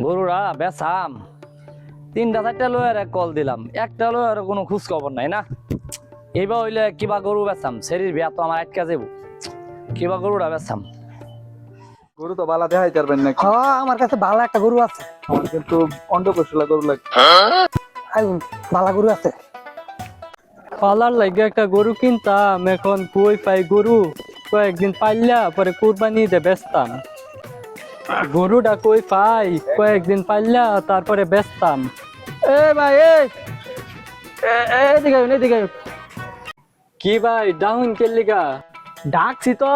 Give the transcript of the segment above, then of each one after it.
গরুরা বেসাম 3-4টা লয়ের call দিলাম, একটা লয়ের কোনো খোঁজ খবর নাই না। এইবার হইলে কিবা গরু বেসাম, শরীর বিয়া তো আমার আটকা যাবো, কিবা গরুটা বেসাম। গরু তো বালা দেখাই পারবেন নাকি? হ্যাঁ আমার কাছে ভালো একটা গরু আছে। আমার কিন্তু অন্ডকোষলা গরু লাগে। আইন ভালো গরু আছে। পালার লাগে একটা গরু কিনতাম, এখন কই পাই গরু? কয়েকদিন পাইলা পরে কুরবানি দে বেচতাম। গরুটা কই পাই? কয়েকদিন পাইলা তারপরে বেচতাম। এ ভাই এদিকে আইন, এদিকে আইন। কি ভাই ডাউন কেলিগা? ডাকছি তো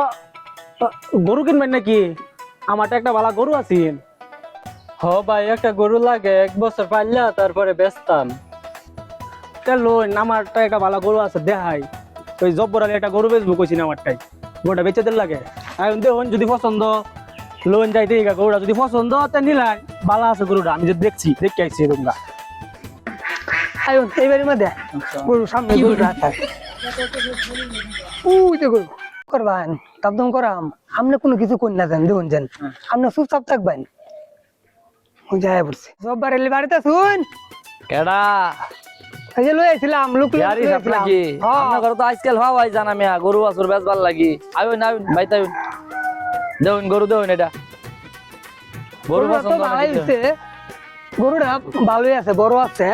গরু কিনবেন নাকি? আমার একটা ভালো গরু আছে। হ ভাই একটা গরু লাগে, 1 বছর পাইলা তারপরে বেচতাম। লোন আমারটা একটা ভালো গরু আছে দেখাই। ওই জব্বর আলী একটা গরু বেচবো কইছি না আমারটাই, গরুটা বেচে দিন লাগে। এখন দেখুন যদি পছন্দ লোন যাইতে গরুটা যদি পছন্দ তা নিলাই ভালো আছে গরুটা। আমি যদি দেখে আইছি তোমরা আইন এইবারের মধ্যে গরু সামনে গরুটা আছে। উই তো গরু করবেন তাবদম করাম। আপনি কোনো কিছু কই না যান, দেখুন যান আপনি চুপচাপ থাকবেন। ওই যায় পড়ছে জব্বার এলি বাড়িতে শুন। কেডা এই যে লই আইছিলাম লোক লই ইয়ারি সাপ আইছিলাম। নাকি? হ্যাঁ। আপনার ঘরে তো আজকাল হওয়াই জানা মিয়া, গরু বাছুর বেচবার লাগি। আইন আইন ভাই তাই দেউন গরু দেউন, এটা গরু গরুটা তো পছন্দ ভালোই নাকি? হইছে। গরুটা ভালোই আছে, বড় আছে।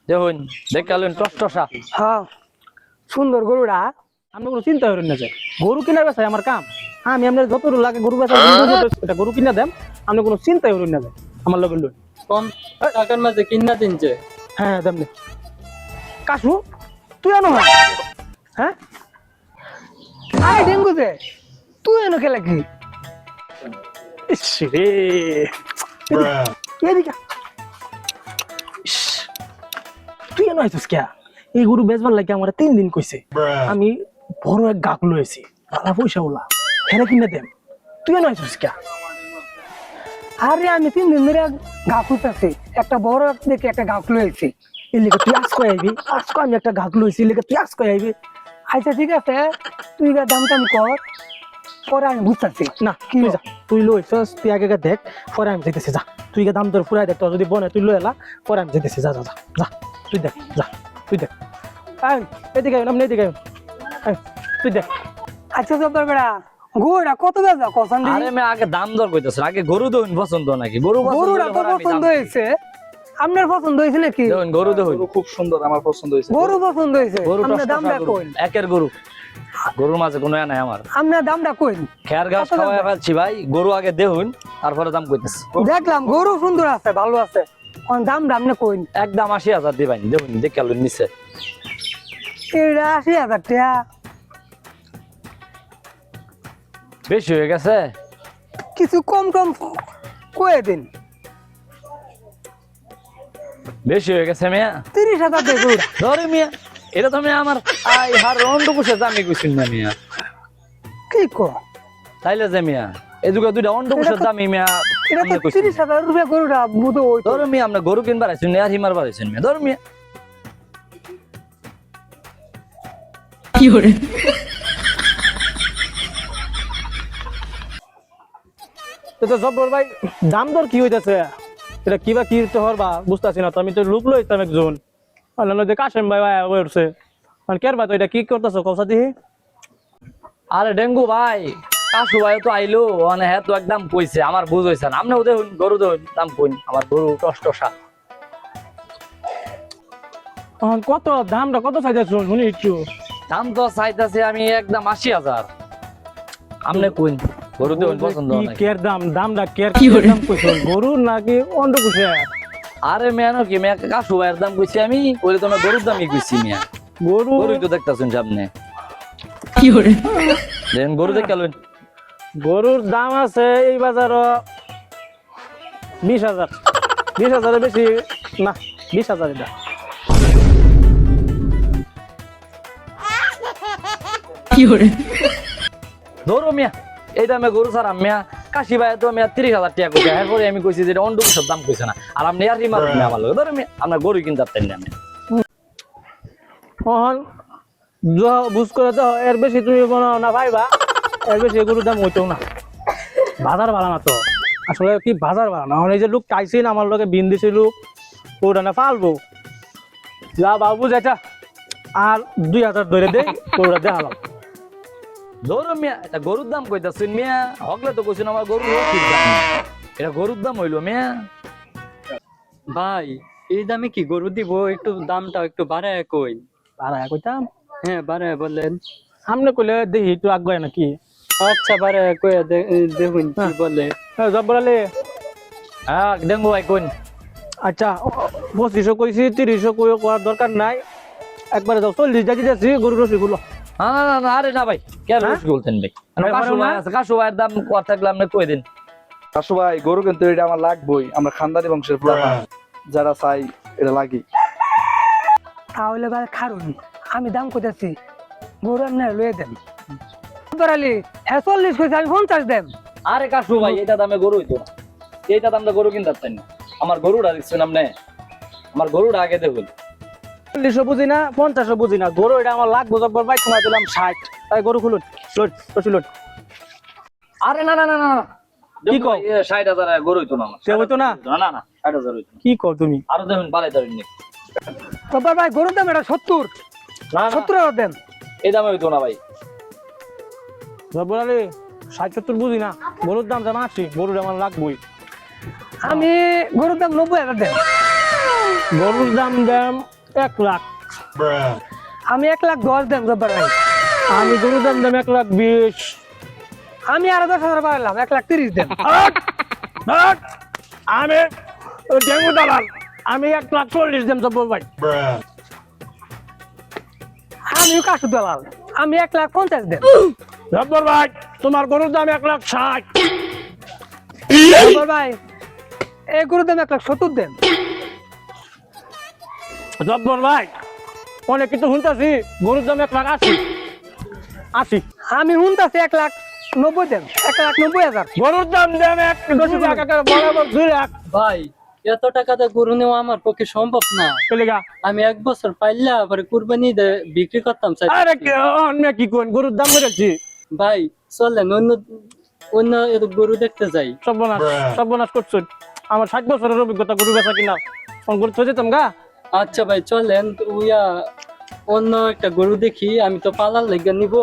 দেখুন দেখালেন টসটসা। হ্যাঁ সুন্দর গরুটা। আপনি কোনো চিন্তা করেন না যে গরু কিনা বেচাই আমার কাম। আমি আপনার যত লাগে গরু বেচা এটা গরু কিনা দেন, আপনি কোনো চিন্তা করেন না যে আমার লগে লোন। কম টাকার মাঝে কিনা দিনছে। হ্যাঁ দেন কাশু তুই আনো হ্যাঁ আই ডেঙ্গু দে তুই এনে খেলা কি? ইস রে এদিকে ইস, তুই এনে আইছিস কে? এই গরু বেচবার লাগে আমার 3 দিন কইছে। আমি বড় এক গাক লইছি, ভালো পয়সা ওলা হেরে কিনে দেন। তুই এনে আইছিস কে? আরে আমি 3 দিন ধরে গা খুঁজতেছি, একটা বড় দেখে একটা গা খুলেছি। এই লেগে তুই আজকে আইবি, আজকে আমি একটা গাক লইছি, এই লেগে তুই আজকে আইবি। আচ্ছা ঠিক আছে, তুই গা দাম টাম কর, পরে আমি বুঝতেছি। না কি যা তুই লইছস, তুই আগে দেখ, পরে আমি যাইতেছি। যা তুই গা দাম দর ফুরাই দেখ, তোর যদি বনে তুই লই এলা, পরে আমি যাইতেছি। যা যা যা যা তুই দেখ, যা তুই দেখ। আয় এদিকে আয়, এদিকে আয়, তুই দেখ। আচ্ছা জব্বার বেড়া গরুটা কত বেচা কখন দিই? আরে মেয়ে আগে দাম দর কইতেছেন, আগে গরু দেউন পছন্দ নাকি? গরু গরুটা তো পছন্দ হয়েছে, আপনার পছন্দ হয়েছে নাকি? দেখুন গরু দেখুন, গরু খুব সুন্দর, আমার পছন্দ হয়েছে। গরু পছন্দ হয়েছে, গরু আপনার দামটা কই? একের গরু, গরুর মাঝে কোনো নাই আমার। আপনার দামটা কই? খেয়ার ঘাস কত দাম? খাওয়াই ফেলছি ভাই, গরু আগে দেখুন তারপরে দাম কইতেছি। দেখলাম গরু সুন্দর আছে, ভালো আছে, দামটা আপনি কই? একদম 80,000 দিবাই, দেখুন দেখালেন নিচে। এটা 80,000 টাকা বেশি হয়ে গেছে। কিছু কম টম কয়ে দিন। বেশি হয়ে গেছে মিয়া, 30,000 টাকা গরুটা। ধরে মিয়া এটা তো মিয়া আমার আই হার অন্ডকুশের দামি কইছেন না মিয়া। কি কো? তাইলে যে মিয়া এদিকে দুইটা অন্ডকুশের দামি মিয়া এটা তো আপনি কইছেন। 30,000 টাকা গরুটা বুঝো ওই তো। ধরো মিয়া আপনি গরু কিনবার আইছেন না, আর হিমার বাড়াইছেন মিয়া, ধরো মিয়া। তো জব্বর ভাই দাম দর কি হইতাছে? এটা কিবা কি হইতে হরবা বুঝতাছি না তো। আমি তো লোক লইতাম একজন, অন্যান্য যে কাশেম ভাই ভাই হইছে মানে কের ভাই, তো এটা কি করতেছো কওসা দিহি? আরে ডেঙ্গু ভাই, কাশু ভাই তো আইলো, মানে হ্যাঁ তো একদম কইছে, আমার বুঝ হইছে না। আপনি দেখুন গরু দেখুন দাম কইন, আমার গরু টসটসা। কত দামটা কত চাইতেছো শুনি একটু? দাম তো চাইতেছি আমি একদম 80,000। আপনি কইন গরু দেখুন পছন্দ কি নাকি? কের দাম? দামটা কের কি দাম কইছো? গরু নাকি অন্য কিছু? আরে মেয়ানো কি মেয়া, কাশু ভাইয়ের দাম কইছি আমি, ওইলে তোমার গরুর দামই কইছি মিয়া। গরু গরুই তো দেখতেছেন সামনে। দেন গরু দেখালেন। গরুর দাম আছে এই বাজার 20,000। 20,000 বেশি না, 20,000 এটা। ধরো মিয়া এই দামে গরু ছাড়াম মিয়া। কাশি ভাই তো মিয়া 30,000 টাকা কইছে, হ্যাঁ করে আমি কইছি যে এটা অন্ডকুশের দাম কইছে না। আর আপনি আর রিমার মিয়া আমার লগে ধরো মিয়া, আপনার গরু কিনতে পারতেন না আমি। এখন বুঝ করে তো এর বেশি তুমি না ভাইবা, এর বেশি গরুর দাম হইতো না, বাজার ভালো না তো। আসলে কি বাজার বাড়া না এই যে লোক চাইছেন আমার লোকে বিন দিছে লোক ওটা না ফালবো যা বাবু যেটা আর 2000 ধরে দে ওটা দেখালাম ধরো মিয়া এটা গরুর দাম কইতাছেন মিয়া হকলে তো কইছেন আমার গরুর কি দাম এটা গরুর দাম হইলো মিয়া ভাই এই দামে কি গরু দিব, একটু দামটা একটু বাড়ায় কই। বাড়ায় কইতাম হ্যাঁ বাড়ায় বললেন। সামনে কইলে দেখি একটু আগে নাকি আচ্ছা বাড়ায় কই দেখুন কি বলে। জব্বর আলী হ্যাঁ ডেঙ্গু ভাই কোন আচ্ছা 2500 কইছি 3000 কই করার দরকার নাই একবারে যাও 40 দাজি দিছি গরু রসি গুলো না না না, না আরে না ভাই কেন রস বলতেন ভাই কাশু ভাই আছে কাশু ভাইয়ের দাম কত থাকলে আপনি কই দিন কাশু ভাই গরু কিন্তু এটা আমার লাগবেই আমরা খানদানি বংশের পোলা যারা চাই এটা লাগি তাহলে ভাই খারুন আমি দাম কইতাছি গরু আপনার লয়ে দেন জব্বার আলী হ্যাঁ 40 কইছি আমি 50 দেন আরে কাশু ভাই এটা দামে গরু হইতো না এইটা দামটা গরু কিনতে পারতেন না আমার গরুটা দেখছেন আপনি আমার গরুটা আগে দেখুন 40 বুঝি না 50 বুঝি না গরু এটা আমার লাগবে জব্বর ভাই তোমার দিলাম 60 তাই গরু খুলুন লোড রসি লোড আরে না না না না কি কও? 60,000 গরু হইতো না আমার সে হইতো না না না না 60,000 হইতো না কি কও তুমি আরো দেখুন বাড়াই ধরেন নি জব্বার ভাই গরুর দাম এটা 70 না না 70 দেন এই দামে হইতো না ভাই জব্বর আলী 60-70 বুঝি না গরুর দাম জানা আছি গরুর আমার লাগবেই আমি গরুর দাম 90,000 দেন গরুর দাম 1 লাখ আমি 1,10,000 দেন জব্বার ভাই আমি গরুর দাম 1,20,000 আমি আরো 10,000 বাড়ালাম 1,30,000 দেন আমি ডেঙ্গু দালাল আমি 1,40,000 দেন জব্বর ভাই আমি কাশু দালাল আমি 1,50,000 দেন জব্বর ভাই তোমার গরুর দাম 1,60,000 জব্বার ভাই এই গরুর দাম 1,70,000 দেন জব্বর ভাই অনেক কিছু শুনতেছি গরুর দাম 1,80,000 80 আমি হুনতাছি 1,90,000 দেন 1,90,000 গরুর দাম দেন 1,10,000 বরাবর 2 লাখ ভাই এত টাকাতে গরু নেওয়া আমার পক্ষে সম্ভব না। চলেগা আমি 1 বছর পাইলা পরে কুরবানি বিক্রি করতাম চাই। আরে অন্য কি কোন গরুর দাম বেড়েছি ভাই চলেন অন্য অন্য গরু দেখতে যাই। সর্বনাশ করছো আমার 60 বছরের অভিজ্ঞতা গরু বেচা কিনা ফোন করে চলে যেতাম গা আচ্ছা ভাই চলেন উইয়া অন্য একটা গরু দেখি, আমি তো পালার লেগে নিব,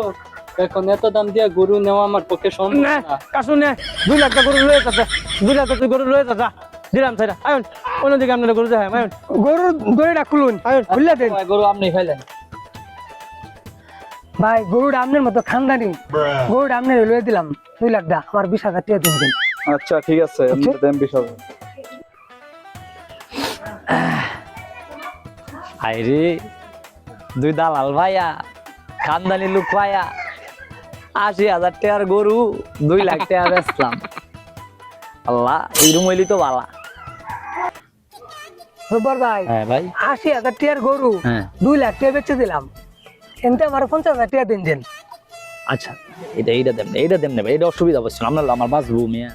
এখন এত দাম দিয়ে গরু নেওয়া আমার পক্ষে সম্ভব নে না। কাশু নে 2 লাখ গরু লয়ে যাচ্ছে 2 লাখ গরু লয়ে যা দিলাম ছাইরা আয়ন অন্যদিকে আপনারা গরু যায় আয়ন গরুর দড়িটা খুলুন আয়ন খুললে দেন ভাই, গরু আপনি খাইলেন ভাই গরুটা আপনার মতো খানদানি গরুটা আপনার লয়ে দিলাম 2 লাখ দা আমার 20,000 টাকা দিন দিন আচ্ছা ঠিক আছে আমি দেন বিষয় আইরে দুই দালাল ভাইয়া খানদানি লোক ভাইয়া 80,000 টাকার গরু 2 লাখ টাকা বেচলাম আল্লাহ এই রুমইলি তো বালা জব্বার ভাই হ্যাঁ ভাই 80,000 টাকার গরু হ্যাঁ 2 লাখ টাকা বেচে দিলাম এনতে আমার 50,000 টাকা দিন দেন আচ্ছা এইটা দেন এটা অসুবিধা হচ্ছে না আপনার আমার বাঁচবো মিয়া